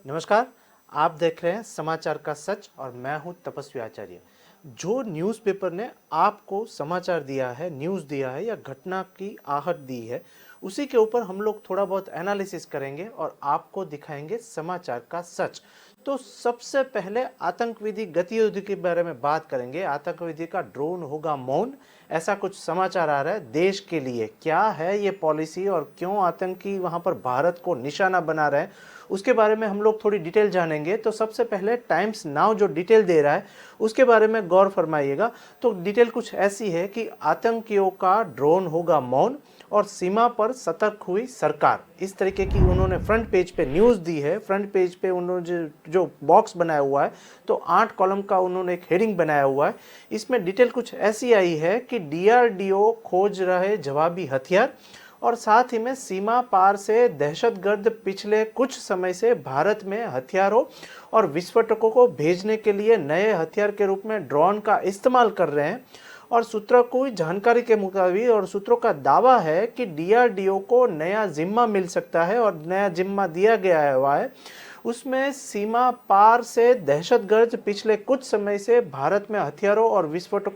नमस्कार। आप देख रहे हैं समाचार का सच और मैं हूं तपस्वी आचार्य। जो न्यूज़पेपर ने आपको समाचार दिया है, न्यूज़ दिया है या घटना की आहट दी है, उसी के ऊपर हम लोग थोड़ा बहुत एनालिसिस करेंगे और आपको दिखाएंगे समाचार का सच। तो सबसे पहले आतंकवादी गतिविधि के बारे में बात करेंगे। आतंकवादी का ड्रोन होगा मौन, ऐसा कुछ समाचार आ रहा है देश के लिए। क्या है ये पॉलिसी और क्यों आतंकी वहां पर भारत को निशाना बना रहे हैं, उसके बारे में हम लोग थोड़ी डिटेल जानेंगे। तो सबसे पहले टाइम्स नाउ जो डिटेल दे रहा है उसके बारे में गौर फरमाइएगा। तो डिटेल कुछ ऐसी है कि आतंकियों का ड्रोन होगा मौन और सीमा पर सतर्क हुई सरकार, इस तरीके की उन्होंने फ्रंट पेज पे न्यूज़ दी है। फ्रंट पेज पे उन्होंने जो बॉक्स बनाया हुआ है, तो 8 कॉलम का उन्होंने एक हेडिंग बनाया हुआ है। इसमें डिटेल कुछ ऐसी आई है कि डीआरडीओ खोज रहे जवाबी हथियार और साथ ही में सीमा पार से दहशतगर्द पिछले कुछ समय से भारत में हथियारों और विस्फोटकों को भेजने के लिए नए हथियार के रूप में ड्रोन का इस्तेमाल कर रहे हैं। और सूत्रों को जानकारी के मुताबिक और सूत्रों का दावा है कि डीआरडीओ को नया जिम्मा मिल सकता है और नया जिम्मा दिया गया हुआ है। उसमें सीमा पार से दहशतगर्द पिछले कुछ समय से भारत में हथियारों और विस्फोट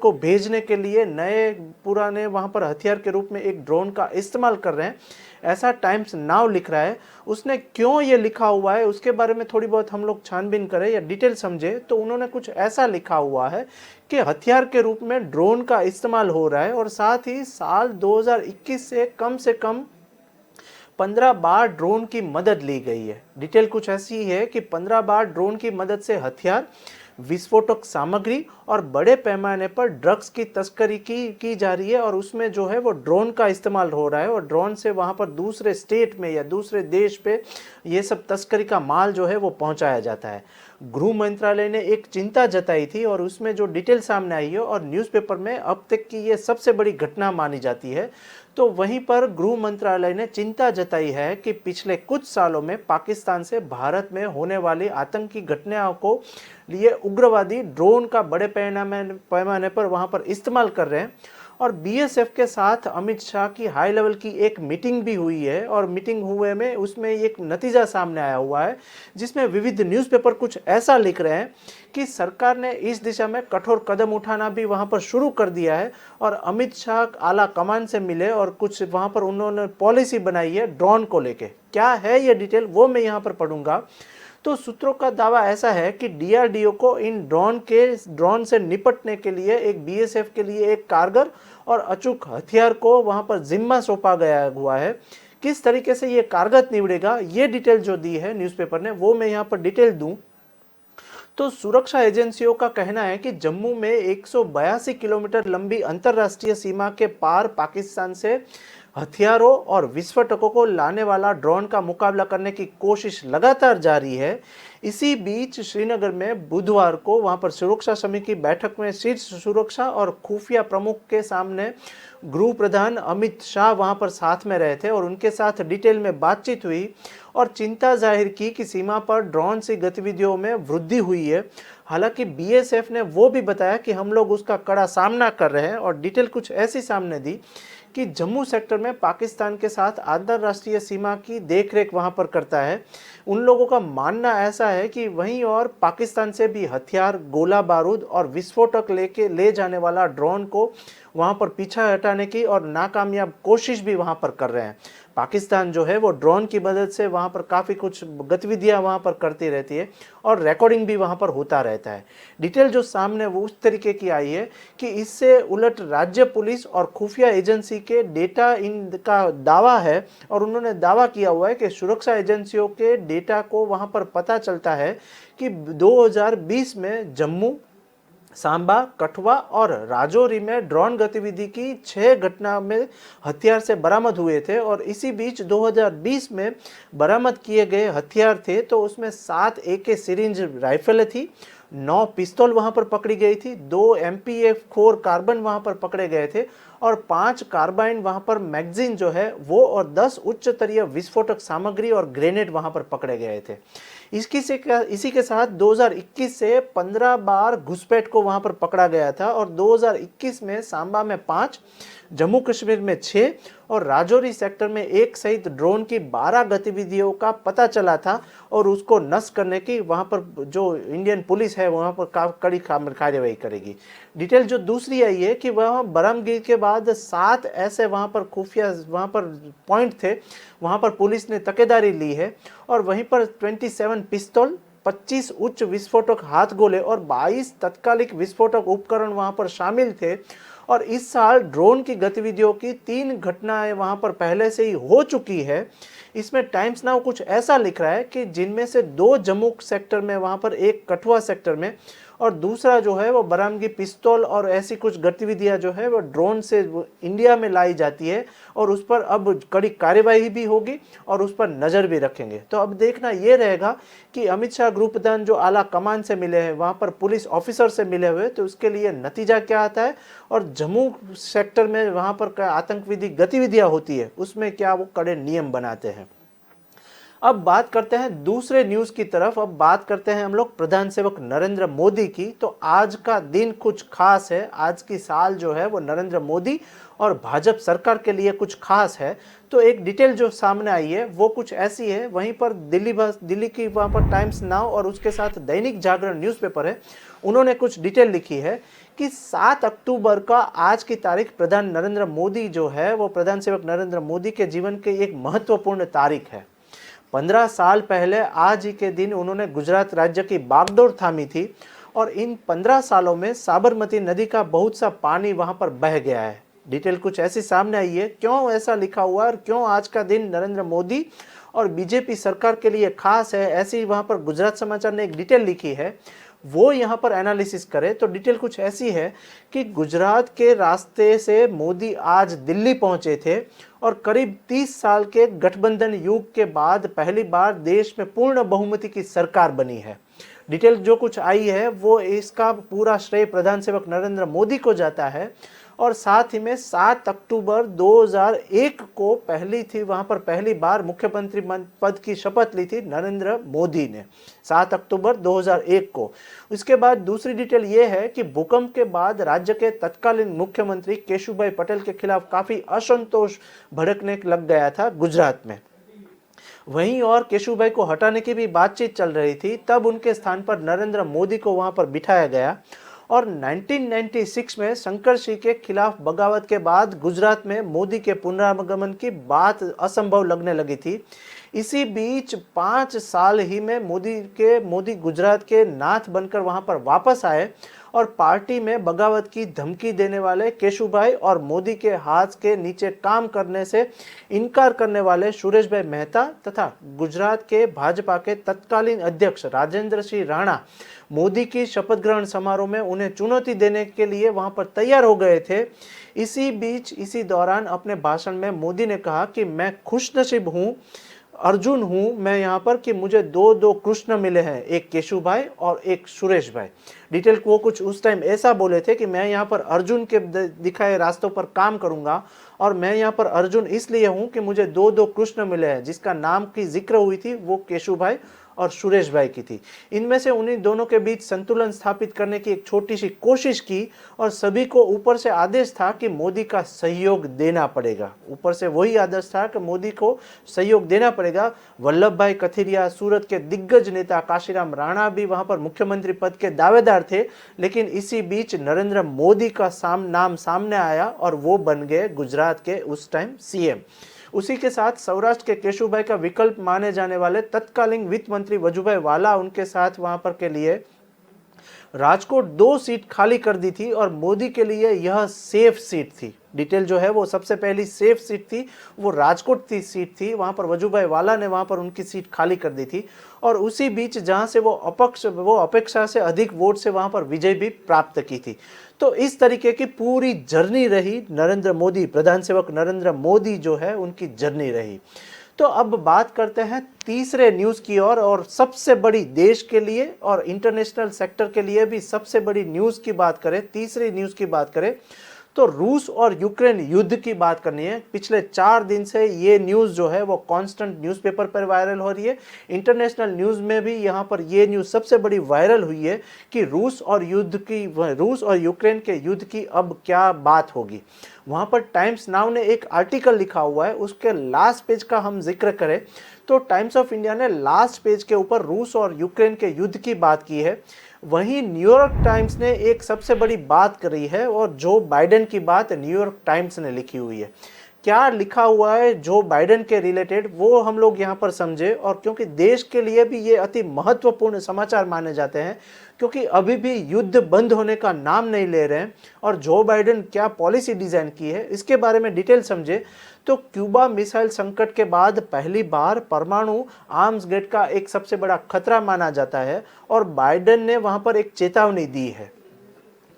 को भेजने के लिए नए पुराने वहां पर हथियार के रूप में एक ड्रोन का इस्तेमाल कर रहे हैं, ऐसा टाइम्स नाउ लिख रहा है। उसने क्यों ये लिखा हुआ है उसके बारे में थोड़ी बहुत हम लोग छानबीन करें या डिटेल समझे, तो उन्होंने कुछ ऐसा लिखा हुआ है कि हथियार के रूप में ड्रोन का इस्तेमाल हो रहा है और साथ ही साल 2021 से कम 15 बार ड्रोन की मदद ली गई है। डिटेल कुछ ऐसी है कि 15 बार ड्रोन की मदद से हथियार, विस्फोटक सामग्री और बड़े पैमाने पर ड्रग्स की तस्करी की जा रही है और उसमें जो है वो ड्रोन का इस्तेमाल हो रहा है और ड्रोन से वहां पर दूसरे स्टेट में या दूसरे देश पे ये सब तस्करी का माल जो है वो पहुंचाया जाता है। गृह मंत्रालय ने एक चिंता जताई थी और उसमें जो डिटेल सामने आई है और न्यूज़पेपर में अब तक की ये सबसे बड़ी घटना मानी जाती है। तो वहीं पर गृह मंत्रालय ने चिंता जताई है कि पिछले कुछ सालों में पाकिस्तान से भारत में होने वाली आतंकी घटनाओं को लिए उग्रवादी ड्रोन का बड़े पैमाने पर वहां पर इस्तेमाल कर रहे हैं। और बीएसएफ के साथ अमित शाह की हाई लेवल की एक मीटिंग भी हुई है और मीटिंग हुए में उसमें एक नतीजा सामने आया हुआ है, जिसमें विविध न्यूज़पेपर कुछ ऐसा लिख रहे हैं कि सरकार ने इस दिशा में कठोर कदम उठाना भी वहां पर शुरू कर दिया है और अमित शाह आला कमान से मिले और कुछ वहां पर उन्होंने पॉलिसी बनाई है ड्रोन को लेके। क्या है ये डिटेल वो मैं यहाँ पर पढ़ूंगा। तो सूत्रों का दावा ऐसा है कि डीआरडीओ को इन ड्रोन से निपटने के लिए एक बीएसएफ के लिए एक कारगर और अचूक हथियार को वहां पर जिम्मा सौंपा गया हुआ है। किस तरीके से ये कारगर निवड़ेगा, ये डिटेल जो दी है न्यूज़पेपर ने वो मैं यहाँ पर डिटेल दूं। तो सुरक्षा एजेंसियों का कहना है कि जम्मू में 182 किलोमीटर लंबी अंतर्राष्ट्रीय सीमा के पार पाकिस्तान से हथियारों और विस्फोटकों को लाने वाला ड्रोन का मुकाबला करने की कोशिश लगातार जारी है। इसी बीच श्रीनगर में बुधवार को वहां पर सुरक्षा समिति की बैठक में शीर्ष सुरक्षा और खुफिया प्रमुख के सामने गृह प्रधान अमित शाह वहां पर साथ में रहे थे और उनके साथ डिटेल में बातचीत हुई और चिंता जाहिर की कि सीमा पर ड्रोन से गतिविधियों में वृद्धि हुई है। हालांकि बीएसएफ ने वो भी बताया कि हम लोग उसका कड़ा सामना कर रहे हैं और डिटेल कुछ ऐसी सामने दी कि जम्मू सेक्टर में पाकिस्तान के साथ अंतर्राष्ट्रीय सीमा की देखरेख वहां पर करता है। उन लोगों का मानना ऐसा है कि वहीं और पाकिस्तान से भी हथियार, गोला बारूद और विस्फोटक ले जाने वाला ड्रोन को वहां पर पीछा हटाने की और नाकामयाब कोशिश भी वहां पर कर रहे हैं। पाकिस्तान जो है वो ड्रोन की मदद से वहां पर काफ़ी कुछ गतिविधियां वहां पर करती रहती है और रिकॉर्डिंग भी वहां पर होता रहता है। डिटेल जो सामने वो उस तरीके की आई है कि इससे उलट राज्य पुलिस और खुफिया एजेंसी के डेटा इनका दावा है और उन्होंने दावा किया हुआ है कि सुरक्षा एजेंसियों के डेटा को वहां पर पता चलता है कि 2020 में जम्मू, सांबा, कठुआ और राजौरी में ड्रोन गतिविधि की 6 घटना में हथियार से बरामद हुए थे और इसी बीच 2020 में बरामद किए गए हथियार थे तो उसमें 7 एके सिरिंज राइफलें थी, 9 पिस्तौल वहां पर पकड़ी गई थी, 2 MP4 कार्बन वहां पर पकड़े गए थे और 5 कार्बाइन वहां पर मैगजीन जो है वो और 10 उच्च स्तरीय विस्फोटक सामग्री और ग्रेनेड वहां पर पकड़े गए थे। इसी के साथ 2021 से 15 बार घुसपैठ को वहां पर पकड़ा गया था और 2021 में सांबा में 5, जम्मू कश्मीर में 6 और राजौरी सेक्टर में 1 सहित ड्रोन की 12 गतिविधियों का पता चला था और उसको नष्ट करने की वहां पर जो इंडियन पुलिस है वहां पर कड़ी कार्यवाही करेगी। डिटेल जो दूसरी आई है कि वहाँ बरामदगी के बाद 7 ऐसे वहां पर खुफिया वहां पर पॉइंट थे, वहां पर पुलिस ने तकेदारी ली है और वहीं पर 27 पिस्तौल, 25 उच्च विस्फोटक हाथ गोले और 22 तत्कालिक विस्फोटक उपकरण वहां पर शामिल थे। और इस साल ड्रोन की गतिविधियों की 3 घटनाएं वहां पर पहले से ही हो चुकी है। इसमें टाइम्स नाउ कुछ ऐसा लिख रहा है कि जिनमें से 2 जम्मू सेक्टर में वहां पर, एक कठुआ सेक्टर में और दूसरा जो है वो बरामदगी पिस्तौल और ऐसी कुछ गतिविधियां जो है वो ड्रोन से इंडिया में लाई जाती है और उस पर अब कड़ी कार्यवाही भी होगी और उस पर नज़र भी रखेंगे। तो अब देखना ये रहेगा कि अमित शाह गृह प्रधान जो आला कमान से मिले हैं, वहाँ पर पुलिस ऑफिसर से मिले हुए, तो उसके लिए नतीजा क्या आता है और जम्मू सेक्टर में वहाँ पर आतंकवादी गतिविधियाँ होती है उसमें क्या वो कड़े नियम बनाते हैं। अब बात करते हैं दूसरे न्यूज की तरफ। अब बात करते हैं हम लोग प्रधान सेवक नरेंद्र मोदी की। तो आज का दिन कुछ खास है, आज की साल जो है वो नरेंद्र मोदी और भाजपा सरकार के लिए कुछ खास है। तो एक डिटेल जो सामने आई है वो कुछ ऐसी है। वहीं पर दिल्ली की वहाँ पर टाइम्स नाउ और उसके साथ दैनिक जागरण न्यूज़पेपर है, उन्होंने कुछ डिटेल लिखी है कि 7 अक्टूबर का आज की तारीख प्रधान नरेंद्र मोदी जो है वो प्रधान सेवक नरेंद्र मोदी के जीवन की एक महत्वपूर्ण तारीख है। 15 साल पहले आज ही के दिन उन्होंने गुजरात राज्य की बागडोर थामी थी और इन 15 सालों में साबरमती नदी का बहुत सा पानी वहां पर बह गया है। डिटेल कुछ ऐसी सामने आई है, क्यों ऐसा लिखा हुआ है और क्यों आज का दिन नरेंद्र मोदी और बीजेपी सरकार के लिए खास है, ऐसी वहां पर गुजरात समाचार ने एक डिटेल लिखी है, वो यहाँ पर एनालिसिस करे। तो डिटेल कुछ ऐसी है कि गुजरात के रास्ते से मोदी आज दिल्ली पहुंचे थे और करीब 30 साल के गठबंधन युग के बाद पहली बार देश में पूर्ण बहुमति की सरकार बनी है। डिटेल जो कुछ आई है वो इसका पूरा श्रेय प्रधान सेवक नरेंद्र मोदी को जाता है और साथ ही में 7 अक्टूबर 2001 को वहां पर पहली बार मुख्यमंत्री पद की शपथ ली थी नरेंद्र मोदी ने 7 अक्टूबर 2001 को। इसके बाद दूसरी डिटेल ये है कि भूकंप के बाद राज्य के तत्कालीन मुख्यमंत्री केशुभाई पटेल के खिलाफ काफी असंतोष भड़कने लग गया था गुजरात में। वहीं और केशुभाई को हटाने की भी बातचीत चल रही थी, तब उनके स्थान पर नरेंद्र मोदी को वहां पर बिठाया गया और 1996 में शंकर सिंह के खिलाफ बगावत के बाद गुजरात में मोदी के पुनरागमन की बात असंभव लगने लगी थी। इसी बीच 5 साल ही में मोदी गुजरात के नाथ बनकर वहां पर वापस आए और पार्टी में बगावत की धमकी देने वाले केशुभाई और मोदी के हाथ के नीचे काम करने से इनकार करने वाले सुरेश भाई मेहता तथा गुजरात के भाजपा के तत्कालीन अध्यक्ष राजेंद्र सिंह राणा मोदी की शपथ ग्रहण समारोह में उन्हें चुनौती देने के लिए वहां पर तैयार हो गए थे। इसी दौरान अपने भाषण में मोदी ने कहा कि मैं खुशनसीब हूँ, अर्जुन हूं मैं यहाँ पर कि मुझे दो कृष्ण मिले हैं, एक केशु भाई और एक सुरेश भाई। डिटेल वो कुछ उस टाइम ऐसा बोले थे कि मैं यहाँ पर अर्जुन के दिखाए रास्तों पर काम करूंगा और मैं यहाँ पर अर्जुन इसलिए हूं कि मुझे दो कृष्ण मिले हैं, जिसका नाम की जिक्र हुई थी वो केशु भाई और सुरेश भाई की थी। इनमें से उन्हीं दोनों के बीच संतुलन स्थापित करने की एक छोटी सी कोशिश की और सभी को ऊपर से आदेश था कि मोदी का सहयोग देना पड़ेगा। ऊपर से वही आदेश था कि मोदी को सहयोग देना पड़ेगा। वल्लभ भाई कथिरिया, सूरत के दिग्गज नेता काशीराम राणा भी वहां पर मुख्यमंत्री पद के दावेदार थे, लेकिन इसी बीच नरेंद्र मोदी का नाम सामने आया और वो बन गए गुजरात के उस टाइम सीएम। उसी के साथ सौराष्ट्र के केशुभाई का विकल्प माने जाने वाले तत्कालीन वित्त मंत्री वजुभाई वाला उनके साथ वहां पर के लिए राजकोट 2 सीट खाली कर दी थी और मोदी के लिए यह सेफ सीट थी। डिटेल जो है वो सबसे पहली सेफ सीट थी वो राजकोट की सीट थी, वहां पर वजुभाई वाला ने वहां पर उनकी सीट खाली कर दी थी और उसी बीच जहां से वो अपेक्षा से अधिक वोट से वहां पर विजय भी प्राप्त की थी। तो इस तरीके की पूरी जर्नी रही नरेंद्र मोदी, प्रधान सेवक नरेंद्र मोदी जो है उनकी जर्नी रही। तो अब बात करते हैं तीसरे न्यूज़ की ओर और सबसे बड़ी देश के लिए और इंटरनेशनल सेक्टर के लिए भी सबसे बड़ी न्यूज़ की बात करें, तीसरी न्यूज़ की बात करें तो रूस और यूक्रेन युद्ध की बात करनी है। पिछले 4 दिन से ये न्यूज़ जो है वो कांस्टेंट न्यूज़पेपर पर वायरल हो रही है। इंटरनेशनल न्यूज़ में भी यहाँ पर ये न्यूज़ सबसे बड़ी वायरल हुई है कि रूस और यूक्रेन के युद्ध की अब क्या बात होगी। वहाँ पर टाइम्स नाउ ने एक आर्टिकल लिखा हुआ है, उसके लास्ट पेज का हम जिक्र करें तो टाइम्स ऑफ इंडिया ने लास्ट पेज के ऊपर रूस और यूक्रेन के युद्ध की बात की है। वहीं न्यूयॉर्क टाइम्स ने एक सबसे बड़ी बात करी है और जो बाइडेन की बात न्यूयॉर्क टाइम्स ने लिखी हुई है। क्या लिखा हुआ है जो बाइडेन के रिलेटेड वो हम लोग यहाँ पर समझे, और क्योंकि देश के लिए भी ये अति महत्वपूर्ण समाचार माने जाते हैं, क्योंकि अभी भी युद्ध बंद होने का नाम नहीं ले रहे हैं। और जो बाइडेन क्या पॉलिसी डिजाइन की है इसके बारे में डिटेल समझे तो क्यूबा मिसाइल संकट के बाद पहली बार परमाणु आर्म्स गेट का एक सबसे बड़ा खतरा माना जाता है और बाइडेन ने वहां पर एक चेतावनी दी है।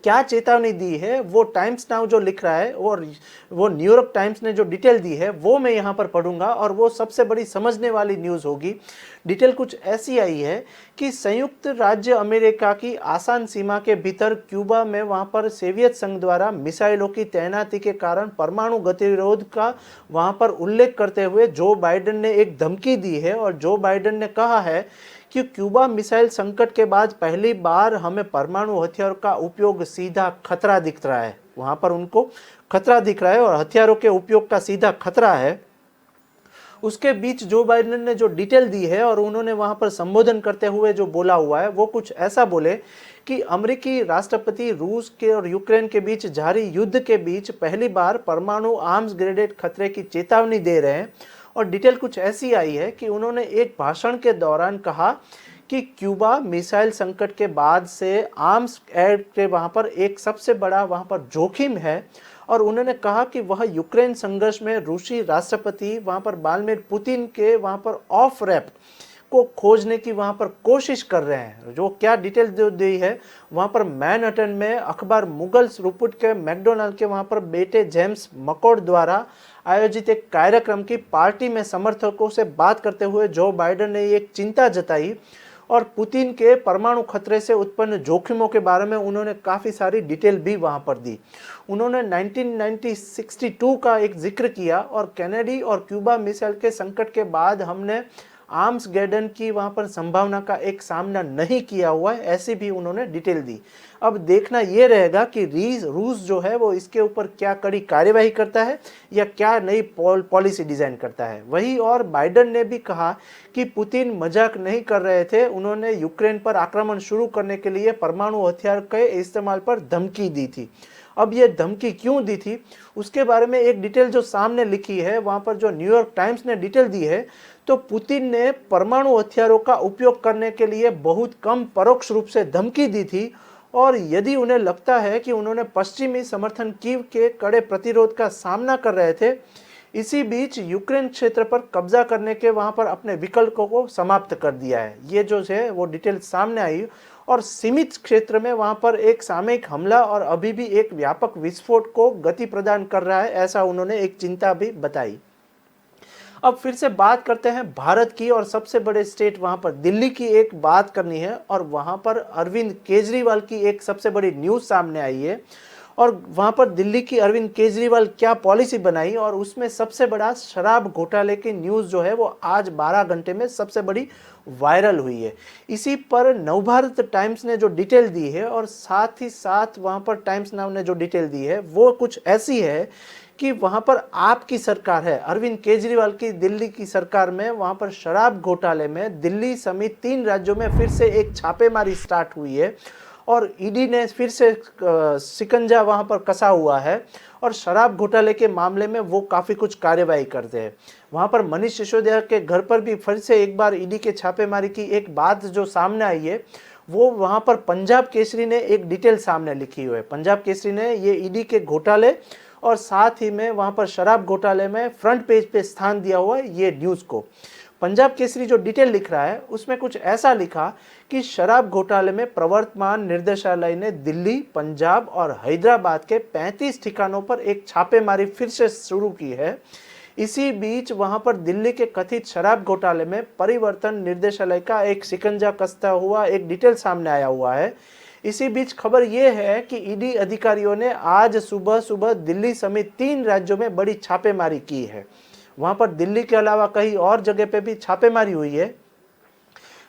क्या चेतावनी दी है वो टाइम्स नाउ जो लिख रहा है और वो न्यूयॉर्क टाइम्स ने जो डिटेल दी है वो मैं यहाँ पर पढ़ूंगा और वो सबसे बड़ी समझने वाली न्यूज़ होगी। डिटेल कुछ ऐसी आई है कि संयुक्त राज्य अमेरिका की आसान सीमा के भीतर क्यूबा में वहाँ पर सोवियत संघ द्वारा मिसाइलों की तैनाती के कारण परमाणु गतिरोध का वहाँ पर उल्लेख करते हुए जो बाइडेन ने एक धमकी दी है और जो बाइडेन ने कहा है कि क्यूबा मिसाइल संकट के बाद पहली बार हमें परमाणु हथियार का उपयोग सीधा खतरा दिख रहा है। वहां पर उनको खतरा दिख रहा है और हथियारों के उपयोग का सीधा खतरा है। उसके बीच जो बाइडेन ने जो डिटेल दी है और उन्होंने वहां पर संबोधन करते हुए जो बोला हुआ है वो कुछ ऐसा बोले कि अमेरिकी राष्ट्रपति रूस के और यूक्रेन के बीच जारी युद्ध के बीच पहली बार परमाणु आर्म्स ग्रेडेड खतरे की चेतावनी दे रहे हैं। और डिटेल कुछ ऐसी आई है कि उन्होंने एक भाषण के दौरान कहा कि क्यूबा मिसाइल संकट के बाद से आर्म्स एड के वहाँ पर एक सबसे बड़ा वहाँ पर जोखिम है। और उन्होंने कहा कि वह यूक्रेन संघर्ष में रूसी राष्ट्रपति वहाँ पर व्लादिमीर पुतिन के वहाँ पर ऑफ रैप को खोजने की वहाँ पर कोशिश कर रहे हैं। जो क्या डिटेल जो दी है वहाँ पर मैनहट्टन में अखबार मुगल्स रिपोर्ट के मैकडोनाल्ड के वहाँ पर बेटे जेम्स मकॉर्ड द्वारा आयोजित एक कार्यक्रम की पार्टी में समर्थकों से बात करते हुए जो बाइडेन ने एक चिंता जताई और पुतिन के परमाणु खतरे से उत्पन्न जोखिमों के बारे में उन्होंने काफ़ी सारी डिटेल भी वहाँ पर दी। उन्होंने 1962 का एक जिक्र किया और कैनेडी और क्यूबा मिसाइल के संकट के बाद हमने आर्म्स गैडन की वहाँ पर संभावना का एक सामना नहीं किया हुआ है, ऐसी भी उन्होंने डिटेल दी। अब देखना ये रहेगा कि रूस जो है वो इसके ऊपर क्या कड़ी कार्यवाही करता है या क्या नई पॉलिसी डिजाइन करता है। वही और बाइडेन ने भी कहा कि पुतिन मजाक नहीं कर रहे थे, उन्होंने यूक्रेन पर आक्रमण शुरू करने के लिए परमाणु हथियार के इस्तेमाल पर धमकी दी थी। अब ये धमकी क्यों दी थी उसके बारे में एक डिटेल जो सामने लिखी है वहाँ पर जो न्यूयॉर्क टाइम्स ने डिटेल दी है तो पुतिन ने परमाणु हथियारों का उपयोग करने के लिए बहुत कम परोक्ष रूप से धमकी दी थी। और यदि उन्हें लगता है कि उन्होंने पश्चिमी समर्थन कीव के कड़े प्रतिरोध का सामना कर रहे थे, इसी बीच यूक्रेन क्षेत्र पर कब्जा करने के वहां पर अपने विकल्पों को समाप्त कर दिया है। ये जो है वो डिटेल सामने आई और सीमित क्षेत्र में वहां पर एक सामयिक हमला और अभी भी एक व्यापक विस्फोट को गति प्रदान कर रहा है, ऐसा उन्होंने एक चिंता भी बताई। अब फिर से बात करते हैं भारत की और सबसे बड़े स्टेट वहां पर दिल्ली की एक बात करनी है और वहां पर अरविंद केजरीवाल की एक सबसे बड़ी न्यूज़ सामने आई है। और वहां पर दिल्ली की अरविंद केजरीवाल क्या पॉलिसी बनाई और उसमें सबसे बड़ा शराब घोटाले की न्यूज़ जो है वो आज 12 घंटे में सबसे बड़ी वायरल हुई है। इसी पर नवभारत टाइम्स ने जो डिटेल दी है और साथ ही साथ वहां पर टाइम्स नाउ ने जो डिटेल दी है वो कुछ ऐसी है कि वहां पर आपकी सरकार है, अरविंद केजरीवाल की दिल्ली की सरकार में वहां पर शराब घोटाले में दिल्ली समेत 3 राज्यों में फिर से एक छापेमारी स्टार्ट हुई है और ईडी ने फिर से शिकंजा वहां पर कसा हुआ है और शराब घोटाले के मामले में वो काफ़ी कुछ कार्यवाही करते हैं। वहां पर मनीष सिसोदिया के घर पर भी फिर से एक बार ईडी के छापेमारी की एक बात जो सामने आई है वो वहां पर पंजाब केसरी ने एक डिटेल सामने लिखी हुई है। पंजाब केसरी ने ये ईडी के घोटाले और साथ ही में वहां पर शराब घोटाले में फ्रंट पेज पे स्थान दिया हुआ है ये न्यूज़ को। पंजाब केसरी जो डिटेल लिख रहा है उसमें कुछ ऐसा लिखा कि शराब घोटाले में प्रवर्तमान निर्देशालय ने दिल्ली, पंजाब और हैदराबाद के 35 ठिकानों पर एक छापेमारी फिर से शुरू की है। इसी बीच वहां पर दिल्ली के कथित शराब घोटाले में परिवर्तन निर्देशालय का एक शिकंजा कसता हुआ एक डिटेल सामने आया हुआ है। इसी बीच खबर ये है कि ईडी अधिकारियों ने आज सुबह सुबह दिल्ली समेत 3 राज्यों में बड़ी छापेमारी की है। वहां पर दिल्ली के अलावा कहीं और जगह पे भी छापेमारी हुई है।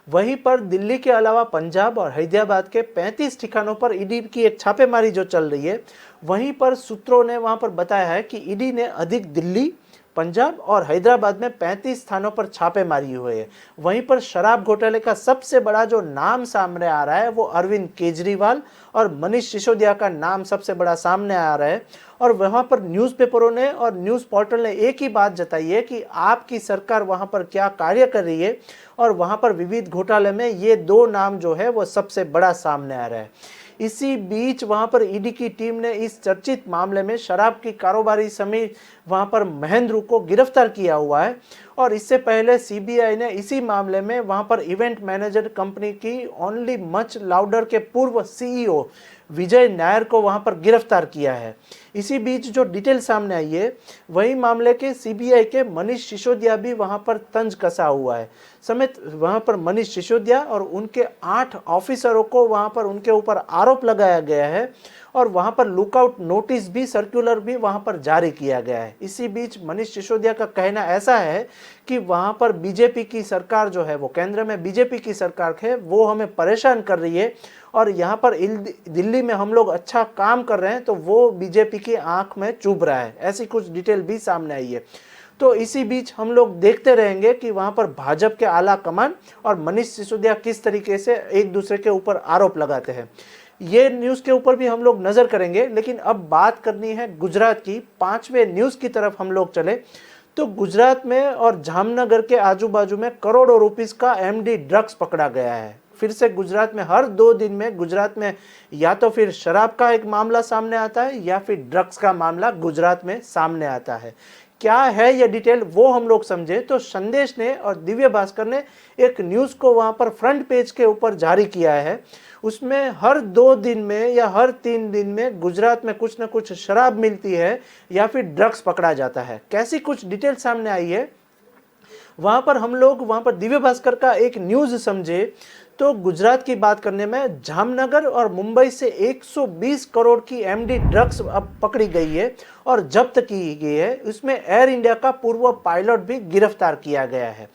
वहीं पर दिल्ली के अलावा पंजाब और हैदराबाद के 35 ठिकानों पर ईडी की एक छापेमारी जो चल रही है, वहीं पर सूत्रों ने वहां पर बताया है कि ईडी ने अधिक दिल्ली, पंजाब और हैदराबाद में 35 स्थानों पर छापेमारी हुई है। वहीं पर शराब घोटाले का सबसे बड़ा जो नाम सामने आ रहा है वो अरविंद केजरीवाल और मनीष सिसोदिया का नाम सबसे बड़ा सामने आ रहा है। और वहां पर न्यूज़पेपरों ने और न्यूज़ पोर्टल ने एक ही बात जताई है कि आपकी सरकार वहां पर क्या कार्य कर रही है, और वहां पर विविध घोटाले में ये 2 नाम जो है वो सबसे बड़ा सामने आ रहा है। इसी बीच वहां पर ईडी की टीम ने इस चर्चित मामले में शराब की कारोबारी समेत वहां पर महेंद्र को गिरफ्तार किया हुआ है। और इससे पहले सीबीआई ने इसी मामले में वहां पर इवेंट मैनेजर कंपनी की ओनली मच लाउडर के पूर्व सीईओ विजय नायर को वहां पर गिरफ्तार किया है। इसी बीच जो डिटेल सामने आई है, वही मामले के सीबीआई के मनीष सिसोदिया भी वहां पर तंज कसा हुआ है। समेत वहां पर मनीष सिसोदिया और उनके 8 ऑफिसरों को वहां पर उनके ऊपर आरोप लगाया गया है, और वहां पर लुकआउट नोटिस भी, सर्कुलर भी वहां पर जारी किया गया है। इसी बीच मनीष सिसोदिया का कहना ऐसा है कि वहां पर बीजेपी की सरकार जो है, वो केंद्र में बीजेपी की सरकार है, वो हमें परेशान कर रही है, और यहाँ पर दिल्ली में हम लोग अच्छा काम कर रहे हैं तो वो बीजेपी की आंख में चुभ रहा है। ऐसी कुछ डिटेल भी सामने आई है। तो इसी बीच हम लोग देखते रहेंगे कि वहां पर भाजपा के आला कमान और मनीष सिसोदिया किस तरीके से एक दूसरे के ऊपर आरोप लगाते हैं। ये न्यूज़ के ऊपर भी हम लोग नज़र करेंगे, लेकिन अब बात करनी है गुजरात की। 5वें न्यूज़ की तरफ हम लोग चले तो गुजरात में और जामनगर के आजू बाजू में करोड़ों रुपीस का एमडी ड्रग्स पकड़ा गया है। फिर से गुजरात में हर 2 दिन में गुजरात में या तो फिर शराब का एक मामला सामने आता है या फिर ड्रग्स का मामला गुजरात में सामने आता है। क्या है ये डिटेल वो हम लोग समझे तो संदेश ने और दिव्य भास्कर ने एक न्यूज़ को वहां पर फ्रंट पेज के ऊपर जारी किया है। उसमें हर 2 दिन में या हर 3 दिन में गुजरात में कुछ ना कुछ शराब मिलती है या फिर ड्रग्स पकड़ा जाता है। कैसी कुछ डिटेल सामने आई है वहां पर हम लोग वहां पर दिव्य भास्कर का एक न्यूज़ समझे तो गुजरात की बात करने में जामनगर और मुंबई से 120 करोड़ की एमडी ड्रग्स अब पकड़ी गई है और जब्त की गई है। इसमें एयर इंडिया का पूर्व पायलट भी गिरफ्तार किया गया है।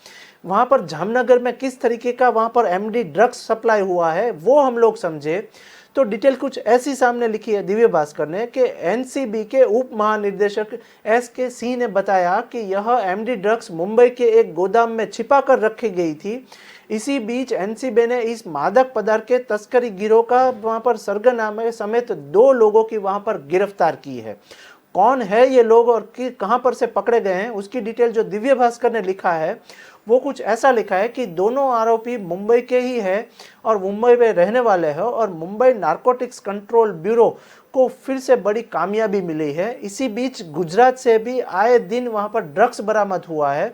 वहां पर जामनगर में किस तरीके का वहां पर एमडी ड्रग्स सप्लाई हुआ है वो हम लोग समझे तो डिटेल कुछ ऐसी सामने लिखी है दिव्य भास्कर ने कि एनसीबी के उप महानिदेशक एसके सिंह ने बताया कि यह एमडी ड्रग्स मुंबई के एक गोदाम में छिपा कर रखी गई थी। इसी बीच एनसीबी ने इस मादक पदार्थ के तस्करी गिरोह का वहां पर सरगना समेत 2 लोगों की वहां पर गिरफ्तार की है। कौन है ये लोग और कहां पर से पकड़े गए हैं उसकी डिटेल जो दिव्य भास्कर ने लिखा है वो कुछ ऐसा लिखा है कि दोनों आरोपी मुंबई के ही है और मुंबई में रहने वाले हैं और मुंबई नारकोटिक्स कंट्रोल ब्यूरो को फिर से बड़ी कामयाबी मिली है। इसी बीच गुजरात से भी आए दिन वहां पर ड्रग्स बरामद हुआ है।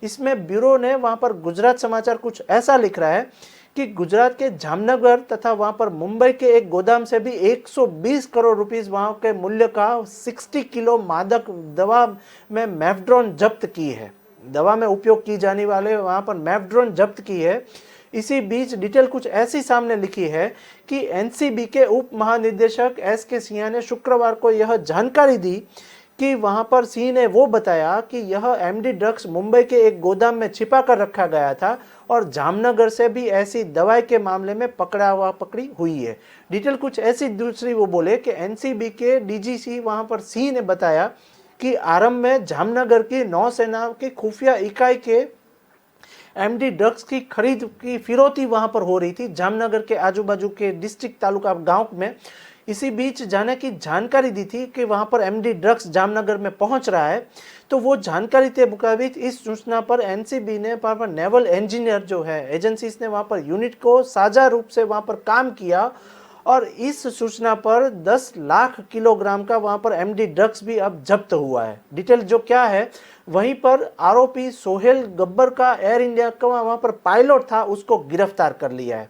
इसमें ब्यूरो ने वहां पर गुजरात समाचार कुछ ऐसा लिख रहा है कि गुजरात के जामनगर तथा वहां पर मुंबई के एक गोदाम से भी 120 करोड़ रुपीस वहां के मूल्य का 60 किलो मादक दवा में मेफ्ड्रोन जब्त की है। दवा में उपयोग की जाने वाले वहां पर मेफ्ड्रोन जब्त की है। इसी बीच डिटेल कुछ ऐसी सामने लिखी है कि एनसीबी के उप महानिदेशक एसके सिंह ने शुक्रवार को यह जानकारी दी कि वहां पर सिंह ने वो बताया कि यह एमडी ड्रग्स मुंबई के एक गोदाम में छिपा कर रखा गया था और जामनगर से भी ऐसी दवाई के मामले में पकड़ी हुई है। डिटेल कुछ ऐसी दूसरी वो बोले कि एनसीबी के डीजीसी वहां पर सिंह ने बताया कि आरंभ में जामनगर की नौसेना की खुफिया इकाई के एमडी ड्रग्स की खरीद की फिरौती वहां पर हो रही थी जामनगर के आजू बाजू के डिस्ट्रिक्ट तालुका गांव में। इसी बीच जाने की जानकारी दी थी कि वहां पर एमडी ड्रग्स जामनगर में पहुंच रहा है। तो वो जानकारी के मुताबिक इस सूचना पर एनसीबी ने वहां पर नेवल इंजीनियर जो है एजेंसीज ने वहां पर यूनिट को साझा रूप से वहां पर काम किया और इस सूचना पर 10 लाख किलोग्राम का वहां पर एमडी ड्रग्स भी अब जब्त हुआ है। डिटेल जो क्या है वहीं पर आरोपी सोहेल गब्बर का एयर इंडिया का वहां पर पायलट था उसको गिरफ्तार कर लिया है।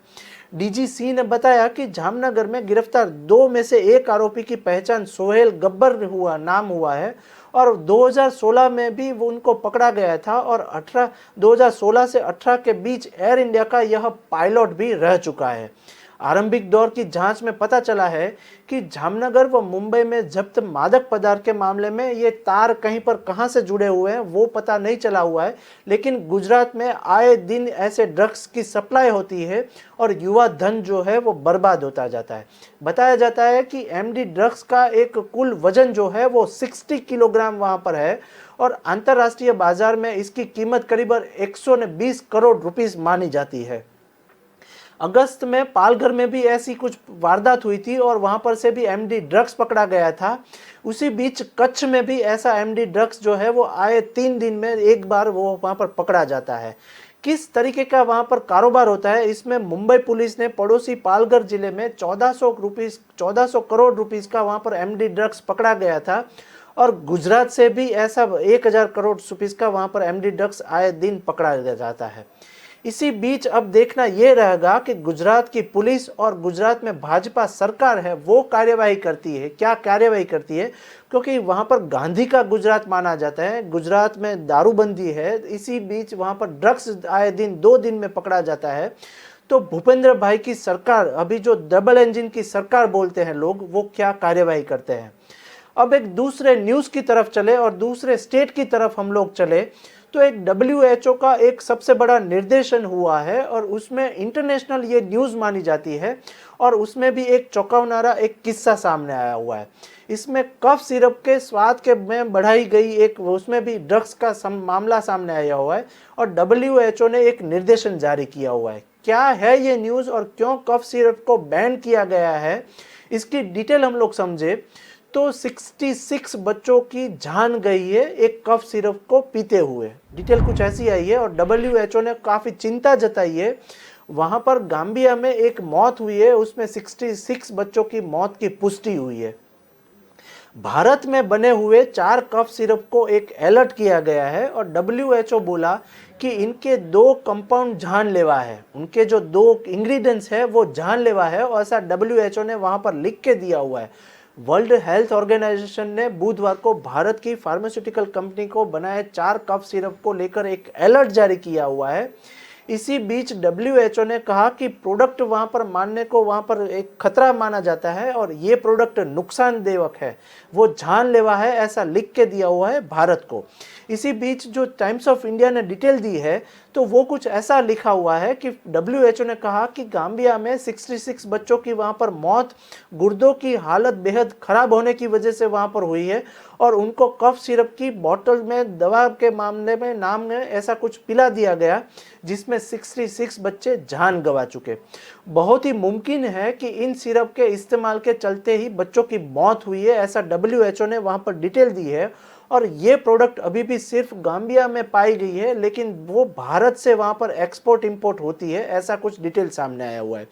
डीजीसी ने बताया कि जामनगर में गिरफ्तार 2 में से एक आरोपी की पहचान सोहेल गब्बर नाम हुआ है और 2016 में भी वो उनको पकड़ा गया था और 2016 से 18 के बीच एयर इंडिया का यह पायलट भी रह चुका है। आरंभिक दौर की जांच में पता चला है कि जामनगर व मुंबई में जब्त मादक पदार्थ के मामले में ये तार कहीं पर कहां से जुड़े हुए हैं वो पता नहीं चला हुआ है, लेकिन गुजरात में आए दिन ऐसे ड्रग्स की सप्लाई होती है और युवा धन जो है वो बर्बाद होता जाता है। बताया जाता है कि एमडी ड्रग्स का एक कुल वजन जो है वो 60 किलोग्राम वहां पर है और अंतरराष्ट्रीय बाजार में इसकी कीमत करीबन 120 करोड़ रुपीस मानी जाती है। अगस्त में पालघर में भी ऐसी कुछ वारदात हुई थी और वहां पर से भी एमडी ड्रग्स पकड़ा गया था। उसी बीच कच्छ में भी ऐसा एमडी ड्रग्स जो है वो आए 3 दिन में एक बार वो वहां पर पकड़ा जाता है। किस तरीके का वहां पर कारोबार होता है, इसमें मुंबई पुलिस ने पड़ोसी पालघर जिले में 1400 करोड़ रुपीस का वहां पर एमडी ड्रग्स पकड़ा गया था और गुजरात से भी ऐसा 1000 करोड़ रुपीस का वहां पर एमडी ड्रग्स आए दिन पकड़ा जाता है। इसी बीच अब देखना यह रहेगा कि गुजरात की पुलिस और गुजरात में भाजपा सरकार है वो कार्यवाही करती है, क्या कार्यवाही करती है, क्योंकि वहां पर गांधी का गुजरात माना जाता है, गुजरात में दारूबंदी है, इसी बीच वहां पर ड्रग्स आए दिन 2 दिन में पकड़ा जाता है। तो भूपेंद्र भाई की सरकार, अभी जो डबल इंजन की सरकार बोलते हैं लोग, वो क्या कार्यवाही करते हैं। अब एक दूसरे न्यूज की तरफ चले और दूसरे स्टेट की तरफ हम लोग चले तो एक WHO का एक सबसे बड़ा निर्देशन हुआ है और उसमें इंटरनेशनल ये न्यूज़ मानी जाती है और उसमें भी एक चौंकावनारा एक किस्सा सामने आया हुआ है। इसमें कफ सिरप के स्वाद के में बढ़ाई गई एक, उसमें भी ड्रग्स का मामला सामने आया हुआ है और WHO ने एक निर्देशन जारी किया हुआ है। क्या है ये न्यूज़ और क्यों कफ सिरप को बैन किया गया है, इसकी डिटेल हम लोग समझे तो 66 बच्चों की जान गई है एक कफ सिरप को पीते हुए। डिटेल कुछ ऐसी आई है और WHO ने काफ़ी चिंता जताई है। वहाँ पर गाम्बिया में एक मौत हुई है, उसमें 66 बच्चों की मौत की पुष्टि हुई है। भारत में बने हुए 4 कफ सिरप को एक अलर्ट किया गया है और WHO बोला कि इनके 2 कंपाउंड जानलेवा है, उनके जो 2 इंग्रेडिएंट्स है वो जानलेवा है और ऐसा WHO ने वहाँ पर लिख के दिया हुआ है। वर्ल्ड हेल्थ ऑर्गेनाइजेशन ने बुधवार को भारत की फार्मास्यूटिकल कंपनी को बनाए 4 कफ सिरप को लेकर एक अलर्ट जारी किया हुआ है। इसी बीच WHO ने कहा कि प्रोडक्ट वहां पर मानने को वहां पर एक खतरा माना जाता है और ये प्रोडक्ट नुकसानदेवक है, वो जानलेवा है, ऐसा लिख के दिया हुआ है भारत को। इसी बीच जो टाइम्स ऑफ इंडिया ने डिटेल दी है तो वो कुछ ऐसा लिखा हुआ है कि WHO ने कहा कि गाम्बिया में 66 बच्चों की वहां पर मौत गुर्दों की हालत बेहद खराब होने की वजह से वहां पर हुई है और उनको कफ सिरप की बोतल में दवा के मामले में नाम में ऐसा कुछ पिला दिया गया जिसमें 66 बच्चे जान गंवा चुके। बहुत ही मुमकिन है कि इन सिरप के इस्तेमाल के चलते ही बच्चों की मौत हुई है, ऐसा WHO ने वहां पर डिटेल दी है। और ये प्रोडक्ट अभी भी सिर्फ गाम्बिया में पाई गई है, लेकिन वो भारत से वहां पर एक्सपोर्ट इंपोर्ट होती है, ऐसा कुछ डिटेल सामने आया हुआ है।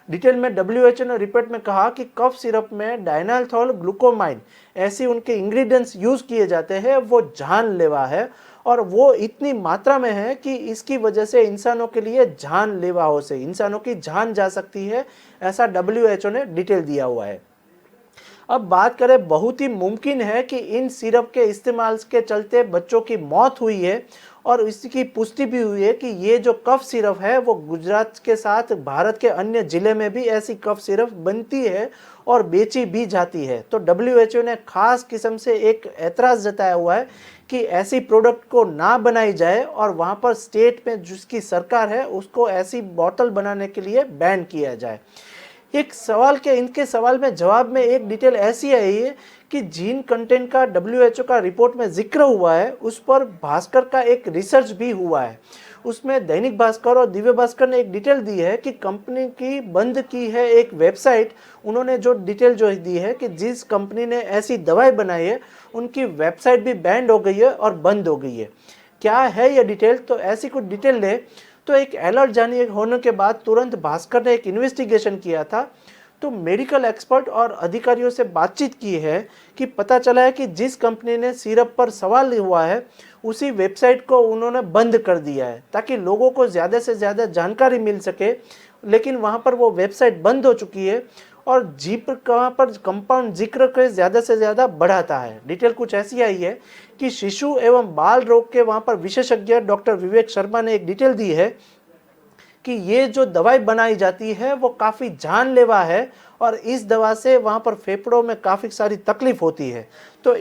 डिटेल में WHO ने रिपोर्ट में कहा कि कफ सिरप में डाइनाल्थोल ग्लूकोमाइन ऐसे उनके इंग्रेडिएंट्स यूज किए जाते हैं, वो जानलेवा है और वो इतनी मात्रा में है कि इसकी वजह से इंसानों के लिए जानलेवा हो से इंसानों की जान जा सकती है, ऐसा WHO ने डिटेल दिया हुआ है। अब बात करें, बहुत ही मुमकिन है कि इन सिरप के इस्तेमाल के चलते बच्चों की मौत हुई है और इसकी पुष्टि भी हुई है कि ये जो कफ सिरप है वो गुजरात के साथ भारत के अन्य जिले में भी ऐसी कफ सिरप बनती है और बेची भी जाती है। तो WHO ने खास किस्म से एक ऐतराज़ जताया हुआ है कि ऐसी प्रोडक्ट को ना बनाई जाए और वहाँ पर स्टेट में जिसकी सरकार है उसको ऐसी बोतल बनाने के लिए बैन किया जाए। एक सवाल के इनके सवाल में जवाब में एक डिटेल ऐसी आई है कि जिन कंटेंट का WHO का रिपोर्ट में जिक्र हुआ है उस पर भास्कर का एक रिसर्च भी हुआ है। उसमें दैनिक भास्कर और दिव्य भास्कर ने एक डिटेल दी है कि कंपनी की बंद की है एक वेबसाइट। उन्होंने जो डिटेल जो दी है कि जिस कंपनी ने ऐसी दवाई बनाई है उनकी वेबसाइट भी बैंड हो गई है और बंद हो गई है। क्या है यह डिटेल, तो ऐसी कुछ डिटेल ले तो एक अलर्ट जारी होने के बाद तुरंत भास्कर ने एक इन्वेस्टिगेशन किया था। तो मेडिकल एक्सपर्ट और अधिकारियों से बातचीत की है कि पता चला है कि जिस कंपनी ने सिरप पर सवाल हुआ है उसी वेबसाइट को उन्होंने बंद कर दिया है ताकि लोगों को ज़्यादा से ज़्यादा जानकारी मिल सके, लेकिन वहाँ पर वो वेबसाइट बंद हो चुकी है और जीप वहाँ पर कंपाउंड जिक्र के ज़्यादा से ज़्यादा बढ़ाता है। डिटेल कुछ ऐसी आई है कि शिशु एवं बाल रोग के वहाँ पर विशेषज्ञ डॉक्टर विवेक शर्मा ने एक डिटेल दी है कि ये जो दवाई बनाई जाती है वो काफ़ी जानलेवा है और इस दवा से वहाँ पर फेफड़ों में काफ़ी सारी तकलीफ होती है, तो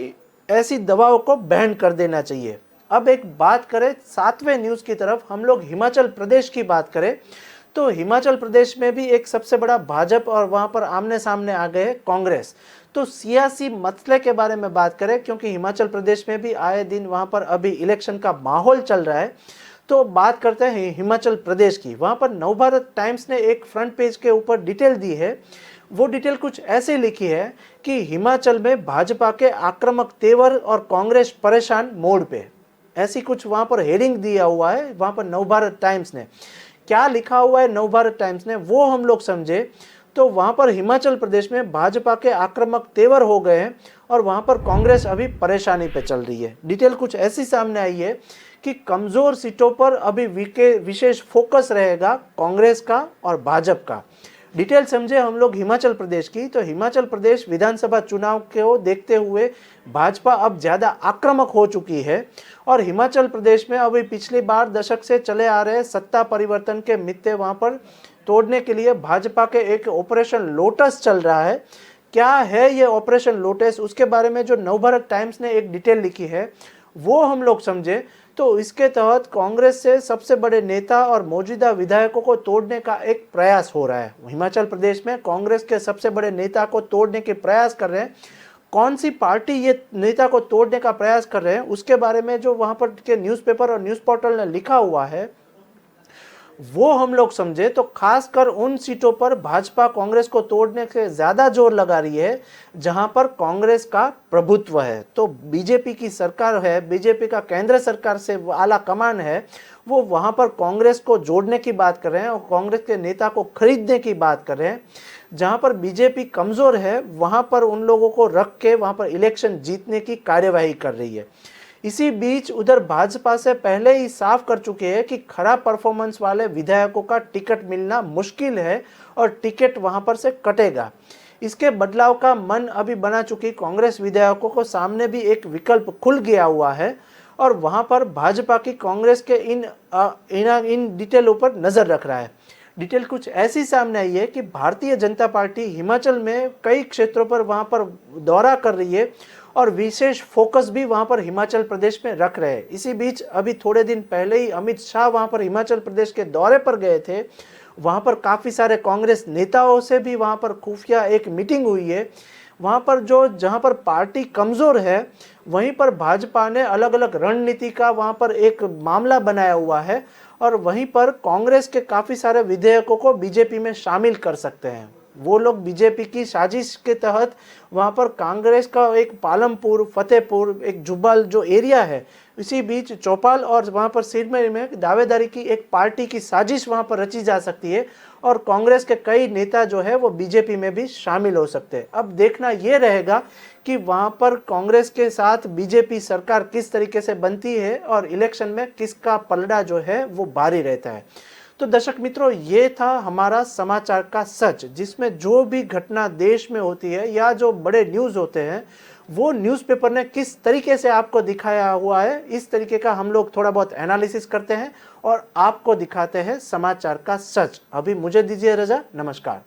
ऐसी दवाओं को बैन कर देना चाहिए। अब एक बात करें 7वें न्यूज़ की तरफ, हम लोग हिमाचल प्रदेश की बात करें तो हिमाचल प्रदेश में भी एक सबसे बड़ा भाजपा और वहाँ पर आमने सामने आ गए कांग्रेस। तो सियासी मसले के बारे में बात करें, क्योंकि हिमाचल प्रदेश में भी आए दिन वहाँ पर अभी इलेक्शन का माहौल चल रहा है, तो बात करते हैं हिमाचल प्रदेश की। वहाँ पर नवभारत टाइम्स ने एक फ्रंट पेज के ऊपर डिटेल दी है। वो डिटेल कुछ ऐसे लिखी है कि हिमाचल में भाजपा के आक्रामक तेवर और कांग्रेस परेशान मोड़ पे, ऐसी कुछ वहाँ पर हेडिंग दिया हुआ है वहाँ पर नवभारत टाइम्स ने। क्या लिखा हुआ है नवभारत टाइम्स ने वो हम लोग समझे तो वहाँ पर हिमाचल प्रदेश में भाजपा के आक्रामक तेवर हो गए हैं और वहाँ पर कांग्रेस अभी परेशानी पे चल रही है। डिटेल कुछ ऐसी सामने आई है कि कमज़ोर सीटों पर अभी विशेष फोकस रहेगा कांग्रेस का और भाजपा का। डिटेल समझे हम लोग हिमाचल प्रदेश की, तो हिमाचल प्रदेश विधानसभा चुनाव को देखते हुए भाजपा अब ज़्यादा आक्रामक हो चुकी है और हिमाचल प्रदेश में अभी पिछली बार दशक से चले आ रहे सत्ता परिवर्तन के मिथ्ये वहाँ पर तोड़ने के लिए भाजपा के एक ऑपरेशन लोटस चल रहा है। क्या है ये ऑपरेशन लोटस, उसके बारे में जो नवभारत टाइम्स ने एक डिटेल लिखी है वो हम लोग समझे तो इसके तहत कांग्रेस से सबसे बड़े नेता और मौजूदा विधायकों को तोड़ने का एक प्रयास हो रहा है। हिमाचल प्रदेश में कांग्रेस के सबसे बड़े नेता को तोड़ने के प्रयास कर रहे हैं। कौन सी पार्टी ये नेता को तोड़ने का प्रयास कर रहे हैं उसके बारे में जो वहां पर के न्यूज़पेपर और न्यूज़ पोर्टल ने लिखा हुआ है वो हम लोग समझे तो खासकर उन सीटों पर भाजपा कांग्रेस को तोड़ने से ज्यादा जोर लगा रही है जहां पर कांग्रेस का प्रभुत्व है। तो बीजेपी की सरकार है, बीजेपी का केंद्र सरकार से आला कमान है, वो वहां पर कांग्रेस को जोड़ने की बात कर रहे हैं और कांग्रेस के नेता को खरीदने की बात कर रहे हैं। जहां पर बीजेपी कमजोर है वहां पर उन लोगों को रख के वहां पर इलेक्शन जीतने की कार्यवाही कर रही है। इसी बीच उधर भाजपा से पहले ही साफ कर चुके हैं कि खराब परफॉर्मेंस वाले विधायकों का टिकट मिलना मुश्किल है और टिकट वहां पर से कटेगा। इसके बदलाव का मन अभी बना चुकी कांग्रेस विधायकों को सामने भी एक विकल्प खुल गया हुआ है और वहां पर भाजपा की कांग्रेस के इन डिटेलों पर नजर रख रहा है। डिटेल कुछ ऐसी सामने आई है कि भारतीय जनता पार्टी हिमाचल में कई क्षेत्रों पर वहां पर दौरा कर रही है और विशेष फोकस भी वहां पर हिमाचल प्रदेश में रख रहे हैं। इसी बीच अभी थोड़े दिन पहले ही अमित शाह वहां पर हिमाचल प्रदेश के दौरे पर गए थे। वहां पर काफ़ी सारे कांग्रेस नेताओं से भी वहां पर खुफिया एक मीटिंग हुई है। वहां पर जहां पर पार्टी कमज़ोर है वहीं पर भाजपा ने अलग अलग रणनीति का वहां पर एक मामला बनाया हुआ है और वहीं पर कांग्रेस के काफ़ी सारे विधेयकों को बीजेपी में शामिल कर सकते हैं। वो लोग बीजेपी की साजिश के तहत वहाँ पर कांग्रेस का एक पालमपुर, फतेहपुर, एक जुब्बल जो एरिया है, इसी बीच चौपाल और वहाँ पर सिरमौर में दावेदारी की एक पार्टी की साजिश वहाँ पर रची जा सकती है और कांग्रेस के कई नेता जो है वो बीजेपी में भी शामिल हो सकते हैं। अब देखना ये रहेगा कि वहाँ पर कांग्रेस के साथ बीजेपी सरकार किस तरीके से बनती है और इलेक्शन में किसका पलड़ा जो है वो भारी रहता है। तो दर्शक मित्रों, ये था हमारा समाचार का सच, जिसमें जो भी घटना देश में होती है या जो बड़े न्यूज़ होते हैं वो न्यूज़पेपर ने किस तरीके से आपको दिखाया हुआ है, इस तरीके का हम लोग थोड़ा बहुत एनालिसिस करते हैं और आपको दिखाते हैं समाचार का सच। अभी मुझे दीजिए रजा, नमस्कार।